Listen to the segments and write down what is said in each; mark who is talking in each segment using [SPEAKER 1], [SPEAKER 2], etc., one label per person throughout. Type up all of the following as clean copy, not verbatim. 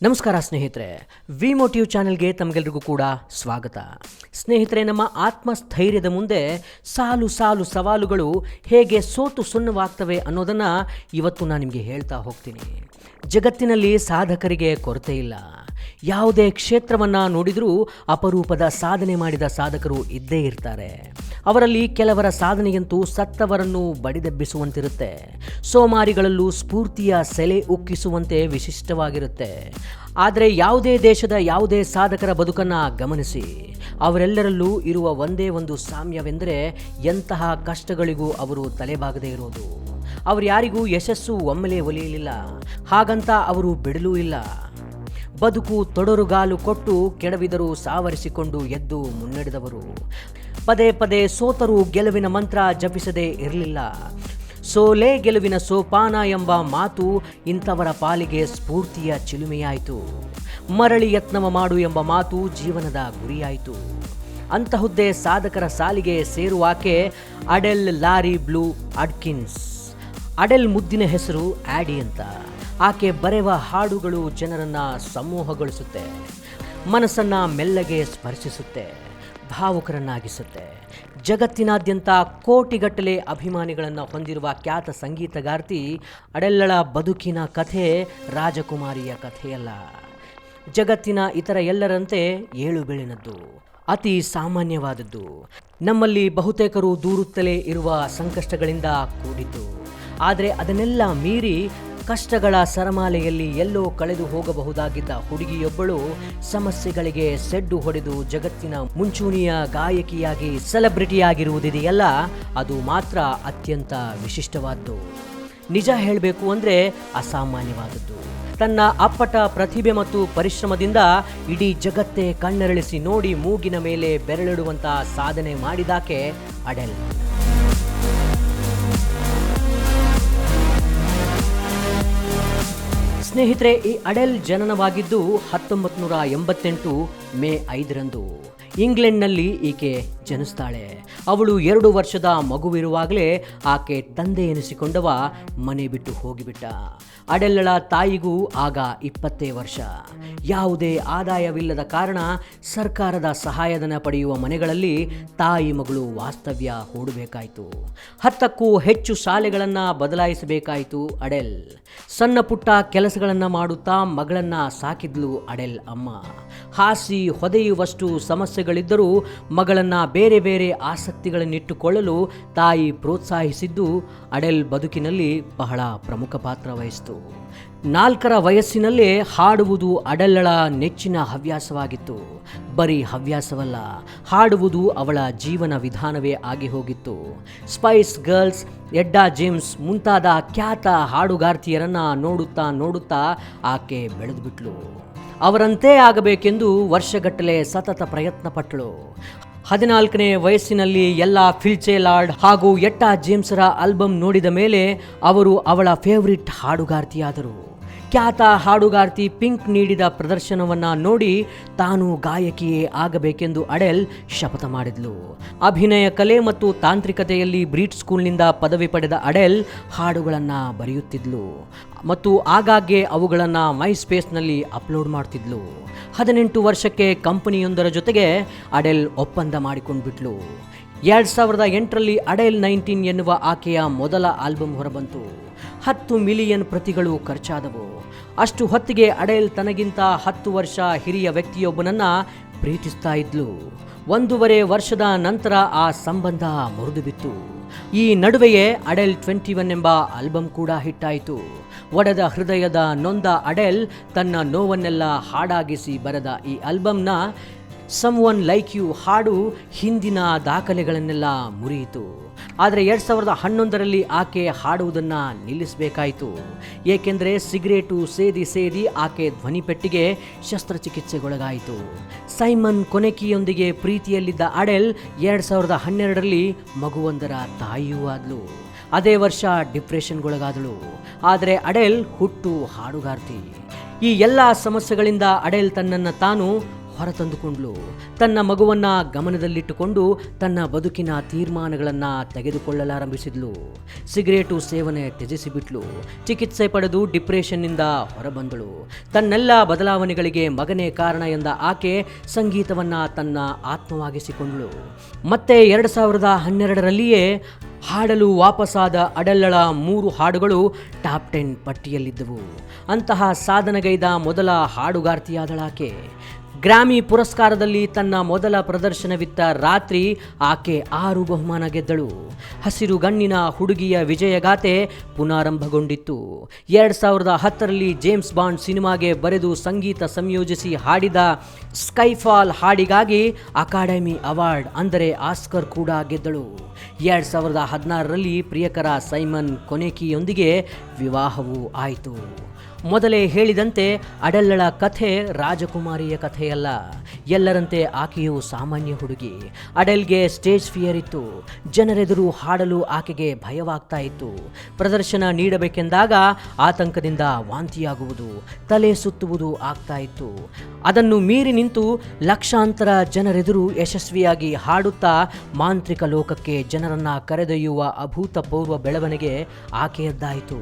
[SPEAKER 1] ನಮಸ್ಕಾರ ಸ್ನೇಹಿತರೆ, V motive ಚಾನೆಲ್ಗೆ ತಮಗೆಲ್ಲರಿಗೂ ಕೂಡ ಸ್ವಾಗತ. ಸ್ನೇಹಿತರೆ, ನಮ್ಮ ಆತ್ಮಸ್ಥೈರ್ಯದ ಮುಂದೆ ಸಾಲು ಸಾಲು ಸವಾಲುಗಳು ಹೇಗೆ ಸೋತು ಸುಣ್ಣವಾಗ್ತವೆ ಅನ್ನೋದನ್ನು ಇವತ್ತು ನಾನು ನಿಮಗೆ ಹೇಳ್ತಾ ಹೋಗ್ತೀನಿ. ಜಗತ್ತಿನಲ್ಲಿ ಸಾಧಕರಿಗೆ ಕೊರತೆ ಇಲ್ಲ. ಯಾವುದೇ ಕ್ಷೇತ್ರವನ್ನು ನೋಡಿದರೂ ಅಪರೂಪದ ಸಾಧನೆ ಮಾಡಿದ ಸಾಧಕರು ಇದ್ದೇ ಇರ್ತಾರೆ. ಅವರಲ್ಲಿ ಕೆಲವರ ಸಾಧನೆಯಂತೂ ಸತ್ತವರನ್ನು ಬಡಿದೆಬ್ಬಿಸುವಂತಿರುತ್ತೆ. ಸೋಮಾರಿಗಳಲ್ಲೂ ಸ್ಫೂರ್ತಿಯ ಸೆಲೆ ಉಕ್ಕಿಸುವಂತೆ ವಿಶಿಷ್ಟವಾಗಿರುತ್ತೆ. ಆದರೆ ಯಾವುದೇ ದೇಶದ ಯಾವುದೇ ಸಾಧಕರ ಬದುಕನ್ನು ಗಮನಿಸಿ, ಅವರೆಲ್ಲರಲ್ಲೂ ಇರುವ ಒಂದೇ ಒಂದು ಸಾಮ್ಯವೆಂದರೆ ಎಂತಹ ಕಷ್ಟಗಳಿಗೂ ಅವರು ತಲೆಬಾಗದೇ ಇರೋದು. ಅವರು ಯಾರಿಗೂ ಯಶಸ್ಸು ಒಮ್ಮೆಲೇ ಒಲಿಯಲಿಲ್ಲ, ಹಾಗಂತ ಅವರು ಬಿಡಲೂ ಇಲ್ಲ. ಬದುಕು ತೊಡರುಗಾಲು ಕೊಟ್ಟು ಕೆಡವಿದರೂ ಸಾವರಿಸಿಕೊಂಡು ಎದ್ದು ಮುನ್ನಡೆದವರು. ಪದೇ ಪದೇ ಸೋತರೂ ಗೆಲುವಿನ ಮಂತ್ರ ಜಪಿಸದೇ ಇರಲಿಲ್ಲ. ಸೋಲೇ ಗೆಲುವಿನ ಸೋಪಾನ ಎಂಬ ಮಾತು ಇಂಥವರ ಪಾಲಿಗೆ ಸ್ಫೂರ್ತಿಯ ಚಿಲುಮೆಯಾಯಿತು. ಮರಳಿ ಯತ್ನವ ಮಾಡು ಎಂಬ ಮಾತು ಜೀವನದ ಗುರಿಯಾಯಿತು. ಅಂತಹುದ್ದೇ ಸಾಧಕರ ಸಾಲಿಗೆ ಸೇರುವಾಕೆ ಅಡೆಲ್ ಲಾರಿ ಬ್ಲೂ ಅಡ್ಕಿನ್ಸ್. ಅಡೆಲ್ ಮುದ್ದಿನ ಹೆಸರು ಆಡಿ ಅಂತ. ಆಕೆ ಬರೆವ ಹಾಡುಗಳು ಜನರನ್ನು ಸಮೂಹಗೊಳಿಸುತ್ತೆ, ಮನಸ್ಸನ್ನು ಮೆಲ್ಲಗೆ ಸ್ಪರ್ಶಿಸುತ್ತೆ, ಭಾವುಕರನ್ನಾಗಿಸುತ್ತೆ. ಜಗತ್ತಿನಾದ್ಯಂತ ಕೋಟಿಗಟ್ಟಲೆ ಅಭಿಮಾನಿಗಳನ್ನು ಹೊಂದಿರುವ ಖ್ಯಾತ ಸಂಗೀತಗಾರ್ತಿ ಅಡೆಲ್ಲಳ ಬದುಕಿನ ಕಥೆ ರಾಜಕುಮಾರಿಯ ಕಥೆಯಲ್ಲ. ಜಗತ್ತಿನ ಇತರ ಎಲ್ಲರಂತೆ ಏಳು ಬೀಳಿನದ್ದು, ಅತಿ ಸಾಮಾನ್ಯವಾದದ್ದು. ನಮ್ಮಲ್ಲಿ ಬಹುತೇಕರು ದೂರುತ್ತಲೇ ಇರುವ ಸಂಕಷ್ಟಗಳಿಂದ ಕೂಡಿದ್ದು. ಆದರೆ ಅದನ್ನೆಲ್ಲ ಮೀರಿ ಕಷ್ಟಗಳ ಸರಮಾಲೆಯಲ್ಲಿ ಎಲ್ಲೋ ಕಳೆದು ಹೋಗಬಹುದಾಗಿದ್ದ ಹುಡುಗಿಯೊಬ್ಬಳು ಸಮಸ್ಯೆಗಳಿಗೆ ಸೆಡ್ಡು ಹೊಡೆದು ಜಗತ್ತಿನ ಮುಂಚೂಣಿಯ ಗಾಯಕಿಯಾಗಿ ಸೆಲೆಬ್ರಿಟಿಯಾಗಿರುವುದಿದೆಯಲ್ಲ, ಅದು ಮಾತ್ರ ಅತ್ಯಂತ ವಿಶಿಷ್ಟವಾದ್ದು. ನಿಜ ಹೇಳಬೇಕು ಅಂದರೆ ಅಸಾಮಾನ್ಯವಾದದ್ದು. ತನ್ನ ಅಪ್ಪಟ ಪ್ರತಿಭೆ ಮತ್ತು ಪರಿಶ್ರಮದಿಂದ ಇಡೀ ಜಗತ್ತೇ ಕಣ್ಣರಳಿಸಿ ನೋಡಿ ಮೂಗಿನ ಮೇಲೆ ಬೆರಳಿಡುವಂಥ ಸಾಧನೆ ಮಾಡಿದಾಕೆ ಅಡೆಲ್. ಸ್ನೇಹಿತರೆ, ಈ ಅಡೆಲ್ ಜನನವಾಗಿದ್ದು 1988 ಮೇ 5ರಂದು. ಇಂಗ್ಲೆಂಡ್ನಲ್ಲಿ ಈಕೆ ಜನಿಸ್ತಾಳೆ. ಅವಳು 2 ವರ್ಷದ ಮಗುವಿರುವಾಗಲೇ ಆಕೆ ತಂದೆ ಎನಿಸಿಕೊಂಡವ ಮನೆ ಬಿಟ್ಟು ಹೋಗಿಬಿಟ್ಟ. ಅಡೆಲ್ಲಳ ತಾಯಿಗೂ ಆಗ 20 ವರ್ಷ. ಯಾವುದೇ ಆದಾಯವಿಲ್ಲದ ಕಾರಣ ಸರ್ಕಾರದ ಸಹಾಯಧನ ಪಡೆಯುವ ಮನೆಗಳಲ್ಲಿ ತಾಯಿ ಮಗಳು ವಾಸ್ತವ್ಯ ಹೂಡಬೇಕಾಯಿತು. 10ಕ್ಕೂ ಹೆಚ್ಚು ಶಾಲೆಗಳನ್ನು ಬದಲಾಯಿಸಬೇಕಾಯಿತು ಅಡೆಲ್. ಸಣ್ಣ ಪುಟ್ಟ ಕೆಲಸಗಳನ್ನು ಮಾಡುತ್ತಾ ಮಗಳನ್ನು ಸಾಕಿದ್ಲು ಅಡೆಲ್ ಅಮ್ಮ. ಹಾಸಿ ಹೊದೆಯುವಷ್ಟು ಸಮಸ್ಯೆಗಳಿದ್ದರೂ ಮಗಳನ್ನು ಬೇರೆ ಬೇರೆ ಆಸಕ್ತಿಗಳನ್ನಿಟ್ಟುಕೊಳ್ಳಲು ತಾಯಿ ಪ್ರೋತ್ಸಾಹಿಸಿದ್ದು ಅಡೆಲ್ ಬದುಕಿನಲ್ಲಿ ಬಹಳ ಪ್ರಮುಖ ಪಾತ್ರ ವಹಿಸಿತು. 4ರ ವಯಸ್ಸಿನಲ್ಲೇ ಹಾಡುವುದು ಅಡೆಲ್ಲಳ ನೆಚ್ಚಿನ ಹವ್ಯಾಸವಾಗಿತ್ತು. ಬರೀ ಹವ್ಯಾಸವಲ್ಲ, ಹಾಡುವುದು ಅವಳ ಜೀವನ ವಿಧಾನವೇ ಆಗಿ ಹೋಗಿತ್ತು. ಸ್ಪೈಸ್ ಗರ್ಲ್ಸ್, ಎಡ್ಡಾ ಜೇಮ್ಸ್ ಮುಂತಾದ ಖ್ಯಾತ ಹಾಡುಗಾರ್ತಿಯರನ್ನು ನೋಡುತ್ತಾ ನೋಡುತ್ತಾ ಆಕೆ ಬೆಳೆದುಬಿಟ್ಲು. ಅವರಂತೆ ಆಗಬೇಕೆಂದು ವರ್ಷಗಟ್ಟಲೆ ಸತತ ಪ್ರಯತ್ನ ಪಟ್ಟಳು. 14ನೇ ವಯಸ್ಸಿನಲ್ಲಿ ಎಲ್ಲ ಫಿಲ್ಚೆ ಲಾರ್ಡ್ ಹಾಗೂ ಎಟ್ಟಾ ಜೇಮ್ಸರ ಆಲ್ಬಮ್ ನೋಡಿದ ಮೇಲೆ ಅವರು ಅವಳ ಫೇವರಿಟ್ ಹಾಡುಗಾರ್ತಿಯಾದರು. ಖ್ಯಾತ ಹಾಡುಗಾರ್ತಿ ಪಿಂಕ್ ನೀಡಿದ ಪ್ರದರ್ಶನವನ್ನು ನೋಡಿ ತಾನು ಗಾಯಕಿಯೇ ಆಗಬೇಕೆಂದು ಅಡೆಲ್ ಶಪಥ ಮಾಡಿದ್ಲು. ಅಭಿನಯ ಕಲೆ ಮತ್ತು ತಾಂತ್ರಿಕತೆಯಲ್ಲಿ ಬ್ರೀಟ್ ಸ್ಕೂಲ್ನಿಂದ ಪದವಿ ಪಡೆದ ಅಡೆಲ್ ಹಾಡುಗಳನ್ನು ಬರೆಯುತ್ತಿದ್ಲು ಮತ್ತು ಆಗಾಗ್ಗೆ ಅವುಗಳನ್ನು ಮೈಸ್ಪೇಸ್ನಲ್ಲಿ ಅಪ್ಲೋಡ್ ಮಾಡ್ತಿದ್ಲು. 18 ವರ್ಷಕ್ಕೆ ಕಂಪನಿಯೊಂದರ ಜೊತೆಗೆ ಅಡೆಲ್ ಒಪ್ಪಂದ ಮಾಡಿಕೊಂಡ್ಬಿಟ್ಲು. 2008ರಲ್ಲಿ ಅಡೆಲ್ 19 ಎನ್ನುವ ಆಕೆಯ ಮೊದಲ ಆಲ್ಬಮ್ ಹೊರಬಂತು. 10 ಮಿಲಿಯನ್ ಪ್ರತಿಗಳು ಖರ್ಚಾದವು. ಅಷ್ಟು ಹೊತ್ತಿಗೆ ಅಡೆಲ್ ತನಗಿಂತ 10 ವರ್ಷ ಹಿರಿಯ ವ್ಯಕ್ತಿಯೊಬ್ಬನನ್ನು ಪ್ರೀತಿಸ್ತಾ ಇದ್ಲು. 1.5 ವರ್ಷದ ನಂತರ ಆ ಸಂಬಂಧ ಮುರಿದು ಬಿತ್ತು. ಈ ನಡುವೆಯೇ ಅಡೆಲ್ 21 ಎಂಬ ಆಲ್ಬಮ್ ಕೂಡ ಹಿಟ್ಟಾಯಿತು. ಒಡೆದ ಹೃದಯದ ನೊಂದ ಅಡೆಲ್ ತನ್ನ ನೋವನ್ನೆಲ್ಲ ಹಾಡಾಗಿಸಿ ಬರೆದ ಈ ಆಲ್ಬಮ್ನ ಸಮ್ವನ್ ಲೈಕ್ ಯು ಹಾಡು ಹಿಂದಿನ ದಾಖಲೆಗಳನ್ನೆಲ್ಲ ಮುರಿಯಿತು. ಆದರೆ 2011ರಲ್ಲಿ ಆಕೆ ಹಾಡುವುದನ್ನು ನಿಲ್ಲಿಸಬೇಕಾಯಿತು. ಏಕೆಂದರೆ ಸಿಗರೇಟು ಸೇದಿ ಸೇದಿ ಆಕೆ ಧ್ವನಿಪೆಟ್ಟಿಗೆ ಶಸ್ತ್ರಚಿಕಿತ್ಸೆಗೊಳಗಾಯಿತು. ಸೈಮನ್ ಕೊನೆಕಿಯೊಂದಿಗೆ ಪ್ರೀತಿಯಲ್ಲಿದ್ದ ಅಡೆಲ್ 2012ರಲ್ಲಿ ಮಗುವೊಂದರ ತಾಯಿಯೂ ಆದ್ಲು. ಅದೇ ವರ್ಷ ಡಿಪ್ರೆಷನ್ಗೊಳಗಾದಳು. ಆದರೆ ಅಡೆಲ್ ಹುಟ್ಟು ಹಾಡುಗಾರ್ತಿ. ಈ ಎಲ್ಲ ಸಮಸ್ಯೆಗಳಿಂದ ಅಡೆಲ್ ತನ್ನನ್ನು ತಾನು ಹೊರತಂದುಕೊಂಡ್ಳು. ತನ್ನ ಮಗುವನ್ನ ಗಮನದಲ್ಲಿಟ್ಟುಕೊಂಡು ತನ್ನ ಬದುಕಿನ ತೀರ್ಮಾನಗಳನ್ನು ತೆಗೆದುಕೊಳ್ಳಲಾರಂಭಿಸಿದ್ಲು. ಸಿಗರೇಟು ಸೇವನೆ ತ್ಯಜಿಸಿಬಿಟ್ಲು. ಚಿಕಿತ್ಸೆ ಪಡೆದು ಡಿಪ್ರೆಷನ್ನಿಂದ ಹೊರಬಂದಳು. ತನ್ನೆಲ್ಲ ಬದಲಾವಣೆಗಳಿಗೆ ಮಗನೇ ಕಾರಣ ಎಂದ ಆಕೆ ಸಂಗೀತವನ್ನ ತನ್ನ ಆತ್ಮವಾಗಿಸಿಕೊಂಡಳು. ಮತ್ತೆ 2012ರಲ್ಲಿಯೇ ಹಾಡಲು ವಾಪಸ್ಸಾದ ಅಡೆಲ್ಲಳ 3 ಹಾಡುಗಳು ಟಾಪ್ 10 ಪಟ್ಟಿಯಲ್ಲಿದ್ದವು. ಅಂತಹ ಸಾಧನೆಗೈದ ಮೊದಲ ಹಾಡುಗಾರ್ತಿಯಾದಳಾಕೆ. ಗ್ರಾಮಿ ಪುರಸ್ಕಾರದಲ್ಲಿ ತನ್ನ ಮೊದಲ ಪ್ರದರ್ಶನವಿತ್ತ ರಾತ್ರಿ ಆಕೆ 6 ಬಹುಮಾನ ಗೆದ್ದಳು. ಹಸಿರು ಗಣ್ಣಿನ ಹುಡುಗಿಯ ವಿಜಯಗಾಥೆ ಪುನರಾರಂಭಗೊಂಡಿತ್ತು. 2010ರಲ್ಲಿ ಜೇಮ್ಸ್ ಬಾಂಡ್ ಸಿನಿಮಾಗೆ ಬರೆದು ಸಂಗೀತ ಸಂಯೋಜಿಸಿ ಹಾಡಿದ ಸ್ಕೈಫಾಲ್ ಹಾಡಿಗಾಗಿ ಅಕಾಡೆಮಿ ಅವಾರ್ಡ್ ಅಂದರೆ ಆಸ್ಕರ್ ಕೂಡ ಗೆದ್ದಳು. 2016ರಲ್ಲಿ ಪ್ರಿಯಕರ ಸೈಮನ್ ಕೊನೆಕಿಯೊಂದಿಗೆ ವಿವಾಹವೂ ಆಯಿತು. ಮೊದಲೇ ಹೇಳಿದಂತೆ ಅಡೆಲ್ಲಳ ಕಥೆ ರಾಜಕುಮಾರಿಯ ಕಥೆಯಲ್ಲ. ಎಲ್ಲರಂತೆ ಆಕೆಯು ಸಾಮಾನ್ಯ ಹುಡುಗಿ. ಅಡೆಲ್ಗೆ ಸ್ಟೇಜ್ ಫಿಯರ್ ಇತ್ತು. ಜನರೆದುರು ಹಾಡಲು ಆಕೆಗೆ ಭಯವಾಗ್ತಾ ಇತ್ತು. ಪ್ರದರ್ಶನ ನೀಡಬೇಕೆಂದಾಗ ಆತಂಕದಿಂದ ವಾಂತಿಯಾಗುವುದು, ತಲೆ ಸುತ್ತುವುದು ಆಗ್ತಾ ಇತ್ತು. ಅದನ್ನು ಮೀರಿ ನಿಂತು ಲಕ್ಷಾಂತರ ಜನರೆದುರು ಯಶಸ್ವಿಯಾಗಿ ಹಾಡುತ್ತಾ ಮಾಂತ್ರಿಕ ಲೋಕಕ್ಕೆ ಜನರನ್ನ ಕರೆದೊಯ್ಯುವ ಅಭೂತಪೂರ್ವ ಬೆಳವಣಿಗೆ ಆಕೆಯದ್ದಾಯಿತು.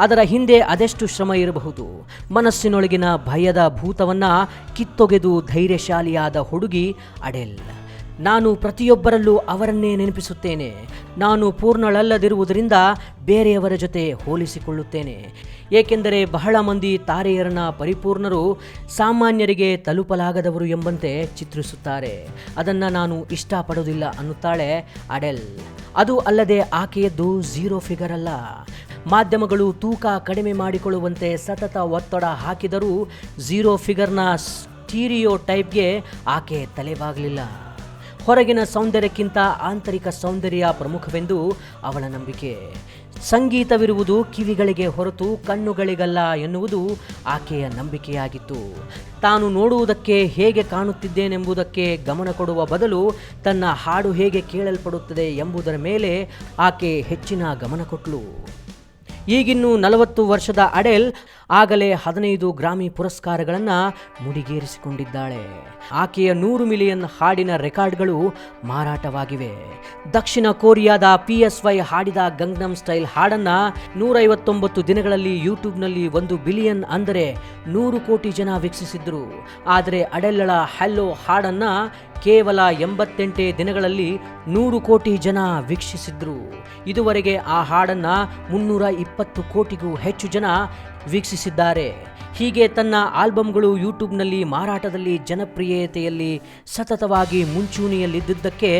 [SPEAKER 1] ಅದರ ಹಿಂದೆ ಅದೆಷ್ಟು ಶ್ರಮ ಇರಬಹುದು. ಮನಸ್ಸಿನೊಳಗಿನ ಭಯದ ಭೂತವನ್ನ ಕಿತ್ತೊಗೆದು ಧೈರ್ಯಶಾಲಿಯಾದ ಹುಡುಗಿ ಅಡೆಲ್. ನಾನು ಪ್ರತಿಯೊಬ್ಬರಲ್ಲೂ ಅವರನ್ನೇ ನೆನಪಿಸುತ್ತೇನೆ. ನಾನು ಪೂರ್ಣಳಲ್ಲದಿರುವುದರಿಂದ ಬೇರೆಯವರ ಜೊತೆ ಹೋಲಿಸಿಕೊಳ್ಳುತ್ತೇನೆ. ಏಕೆಂದರೆ ಬಹಳ ಮಂದಿ ತಾರೆಯರನ್ನ ಪರಿಪೂರ್ಣರು ಸಾಮಾನ್ಯರಿಗೆ ತಲುಪಲಾಗದವರು ಎಂಬಂತೆ ಚಿತ್ರಿಸುತ್ತಾರೆ. ಅದನ್ನು ನಾನು ಇಷ್ಟಪಡೋದಿಲ್ಲ ಅನ್ನುತ್ತಾಳೆ ಅಡೆಲ್. ಅದು ಅಲ್ಲದೆ ಆಕೆಯದ್ದು 0 ಫಿಗರ್ ಅಲ್ಲ. ಮಾಧ್ಯಮಗಳು ತೂಕ ಕಡಿಮೆ ಮಾಡಿಕೊಳ್ಳುವಂತೆ ಸತತ ಒತ್ತಡ ಹಾಕಿದರೂ 0 ಫಿಗರ್ನ ಸ್ಟೀರಿಯೋ ಟೈಪ್ಗೆ ಆಕೆ ತಲೆಬಾಗಲಿಲ್ಲ. ಹೊರಗಿನ ಸೌಂದರ್ಯಕ್ಕಿಂತ ಆಂತರಿಕ ಸೌಂದರ್ಯ ಪ್ರಮುಖವೆಂದು ಅವಳ ನಂಬಿಕೆ. ಸಂಗೀತವಿರುವುದು ಕಿವಿಗಳಿಗೆ ಹೊರತು ಕಣ್ಣುಗಳಿಗಲ್ಲ ಎನ್ನುವುದು ಆಕೆಯ ನಂಬಿಕೆಯಾಗಿತ್ತು. ತಾನು ನೋಡುವುದಕ್ಕೆ ಹೇಗೆ ಕಾಣುತ್ತಿದ್ದೇನೆಂಬುದಕ್ಕೆ ಗಮನ ಕೊಡುವ ಬದಲು ತನ್ನ ಹಾಡು ಹೇಗೆ ಕೇಳಲ್ಪಡುತ್ತದೆ ಎಂಬುದರ ಮೇಲೆ ಆಕೆ ಹೆಚ್ಚಿನ ಗಮನ ಕೊಟ್ಟಳು. ಈಗಿನ್ನು 40 ವರ್ಷದ ಅಡೆಲ್ ಆಗಲೇ 15 ಗ್ರಾಮಿ ಪುರಸ್ಕಾರಗಳನ್ನು ಮುಡಿಗೇರಿಸಿಕೊಂಡಿದ್ದಾಳೆ. ಆಕೆಯ 100 ಮಿಲಿಯನ್ ಹಾಡಿನ ರೆಕಾರ್ಡ್ಗಳು ಮಾರಾಟವಾಗಿವೆ. ದಕ್ಷಿಣ ಕೊರಿಯಾದ PSY ಹಾಡಿದ ಗಂಗ್ನಮ್ ಸ್ಟೈಲ್ ಹಾಡನ್ನು 159 ದಿನಗಳಲ್ಲಿ ಯೂಟ್ಯೂಬ್ನಲ್ಲಿ 1 ಬಿಲಿಯನ್ ಅಂದರೆ 100 ಕೋಟಿ ಜನ ವೀಕ್ಷಿಸಿದ್ರು. ಆದರೆ ಅಡೆಲ್ಲಳ ಹ್ಯಾಲೋ ಹಾಡನ್ನು ಕೇವಲ 88 ದಿನಗಳಲ್ಲಿ 100 ಕೋಟಿ ಜನ ವೀಕ್ಷಿಸಿದ್ರು. ಇದುವರೆಗೆ ಆ ಹಾಡನ್ನು 320 ಕೋಟಿಗೂ ಹೆಚ್ಚು ಜನ ವೀಕ್ಷಿಸಿದ್ದಾರೆ. ಹೀಗೆ ತನ್ನ ಆಲ್ಬಮ್ಗಳು ಯೂಟ್ಯೂಬ್ನಲ್ಲಿ ಮಾರಾಟದಲ್ಲಿ ಜನಪ್ರಿಯತೆಯಲ್ಲಿ ಸತತವಾಗಿ ಮುಂಚೂಣಿಯಲ್ಲಿದ್ದುದಕ್ಕೆ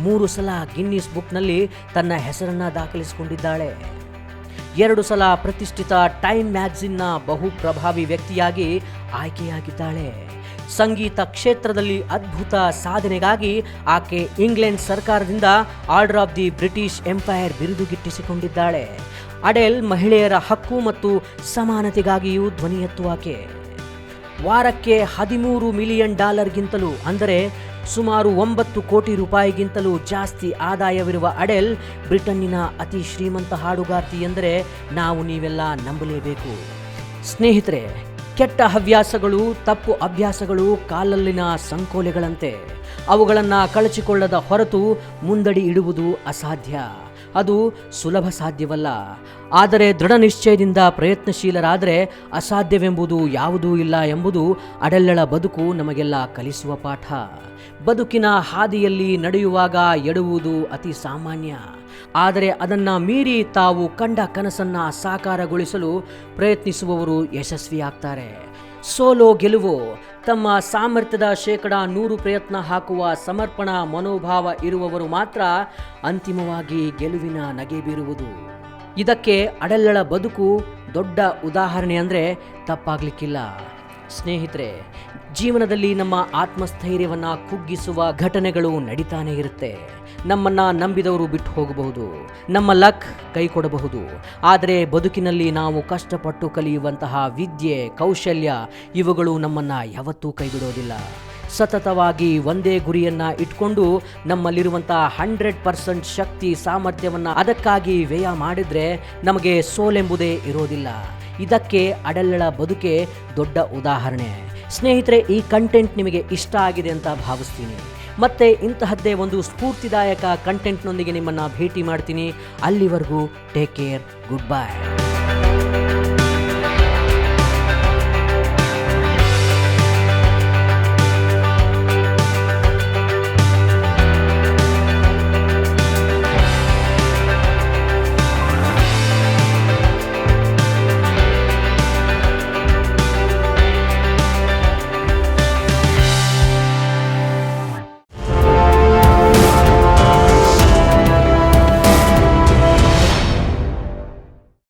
[SPEAKER 1] 3 ಸಲ ಗಿನ್ನಿಸ್ ಬುಕ್ನಲ್ಲಿ ತನ್ನ ಹೆಸರನ್ನು ದಾಖಲಿಸಿಕೊಂಡಿದ್ದಾಳೆ. 2 ಸಲ ಪ್ರತಿಷ್ಠಿತ ಟೈಮ್ ಮ್ಯಾಗಜಿನ್ನ ಬಹು ಪ್ರಭಾವಿ ವ್ಯಕ್ತಿಯಾಗಿ ಆಯ್ಕೆಯಾಗಿದ್ದಾಳೆ. ಸಂಗೀತ ಕ್ಷೇತ್ರದಲ್ಲಿ ಅದ್ಭುತ ಸಾಧನೆಗಾಗಿ ಆಕೆ ಇಂಗ್ಲೆಂಡ್ ಸರ್ಕಾರದಿಂದ order of the British empire ಬಿರುದು ಗಿಟ್ಟಿಸಿಕೊಂಡಿದ್ದಾಳೆ. ಅಡೆಲ್ ಮಹಿಳೆಯರ ಹಕ್ಕು ಮತ್ತು ಸಮಾನತೆಗಾಗಿಯೂ ಧ್ವನಿ ಎತ್ತುವಾಕೆ. ವಾರಕ್ಕೆ $13 ಮಿಲಿಯನ್ ಅಂದರೆ ಸುಮಾರು 9 ಕೋಟಿ ರೂಪಾಯಿಗಿಂತಲೂ ಜಾಸ್ತಿ ಆದಾಯವಿರುವ ಅಡೆಲ್ ಬ್ರಿಟನ್ನಿನ ಅತಿ ಶ್ರೀಮಂತ ಹಾಡುಗಾರ್ತಿ ಎಂದರೆ ನಾವು ನೀವೆಲ್ಲ ನಂಬಲೇಬೇಕು. ಸ್ನೇಹಿತರೆ, ಕೆಟ್ಟ ಹವ್ಯಾಸಗಳು, ತಪ್ಪು ಅಭ್ಯಾಸಗಳು ಕಾಲಲ್ಲಿನ ಸಂಕೋಲೆಗಳಂತೆ. ಅವುಗಳನ್ನು ಕಳಚಿಕೊಳ್ಳದ ಹೊರತು ಮುಂದಡಿ ಇಡುವುದು ಅಸಾಧ್ಯ. ಅದು ಸುಲಭ ಸಾಧ್ಯವಲ್ಲ. ಆದರೆ ದೃಢ ನಿಶ್ಚಯದಿಂದ ಪ್ರಯತ್ನಶೀಲರಾದರೆ ಅಸಾಧ್ಯವೆಂಬುದು ಯಾವುದೂ ಇಲ್ಲ ಎಂಬುದು ಅಡೆಲ್ಲಳ ಬದುಕು ನಮಗೆಲ್ಲ ಕಲಿಸುವ ಪಾಠ. ಬದುಕಿನ ಹಾದಿಯಲ್ಲಿ ನಡೆಯುವಾಗ ಎಡುವುದು ಅತಿ ಸಾಮಾನ್ಯ. ಆದರೆ ಅದನ್ನು ಮೀರಿ ತಾವು ಕಂಡ ಕನಸನ್ನು ಸಾಕಾರಗೊಳಿಸಲು ಪ್ರಯತ್ನಿಸುವವರು ಯಶಸ್ವಿಯಾಗ್ತಾರೆ. ಸೋಲೋ ಗೆಲುವು, ತಮ್ಮ ಸಾಮರ್ಥ್ಯದ 100% ಪ್ರಯತ್ನ ಹಾಕುವ ಸಮರ್ಪಣಾ ಮನೋಭಾವ ಇರುವವರು ಮಾತ್ರ ಅಂತಿಮವಾಗಿ ಗೆಲುವಿನ ನಗೆ ಬೀರುವುದು. ಇದಕ್ಕೆ ಅಡೆಲ್ಲಳ ಬದುಕು ದೊಡ್ಡ ಉದಾಹರಣೆ ಅಂದರೆ ತಪ್ಪಾಗಲಿಕ್ಕಿಲ್ಲ. ಸ್ನೇಹಿತರೆ, ಜೀವನದಲ್ಲಿ ನಮ್ಮ ಆತ್ಮಸ್ಥೈರ್ಯವನ್ನು ಕುಗ್ಗಿಸುವ ಘಟನೆಗಳು ನಡೀತಾನೆ ಇರುತ್ತೆ. ನಮ್ಮನ್ನು ನಂಬಿದವರು ಬಿಟ್ಟು ಹೋಗಬಹುದು, ನಮ್ಮ ಲಕ್ ಕೈ ಕೊಡಬಹುದು. ಆದರೆ ಬದುಕಿನಲ್ಲಿ ನಾವು ಕಷ್ಟಪಟ್ಟು ಕಲಿಯುವಂತಹ ವಿದ್ಯೆ, ಕೌಶಲ್ಯ ಇವುಗಳು ನಮ್ಮನ್ನು ಯಾವತ್ತೂ ಕೈ ಬಿಡೋದಿಲ್ಲ. ಸತತವಾಗಿ ಒಂದೇ ಗುರಿಯನ್ನು ಇಟ್ಕೊಂಡು ನಮ್ಮಲ್ಲಿರುವಂತಹ 100% ಶಕ್ತಿ ಸಾಮರ್ಥ್ಯವನ್ನು ಅದಕ್ಕಾಗಿ ವ್ಯಯ ಮಾಡಿದರೆ ನಮಗೆ ಸೋಲೆಂಬುದೇ ಇರೋದಿಲ್ಲ. ಇದಕ್ಕೆ ಅಡೆಲ್ಲಳ ಬದುಕೆ ದೊಡ್ಡ ಉದಾಹರಣೆ. ಸ್ನೇಹಿತರೆ, ಈ ಕಂಟೆಂಟ್ ನಿಮಗೆ ಇಷ್ಟ ಆಗಿದೆ ಅಂತ ಭಾವಿಸ್ತೀನಿ. ಮತ್ತೆ ಇಂತಹದ್ದೇ ಒಂದು ಸ್ಫೂರ್ತಿದಾಯಕ ಕಂಟೆಂಟ್ನೊಂದಿಗೆ ನಿಮ್ಮನ್ನು ಭೇಟಿ ಮಾಡ್ತೀನಿ. ಅಲ್ಲಿವರೆಗೂ ಟೇಕ್ ಕೇರ್, ಗುಡ್ ಬೈ.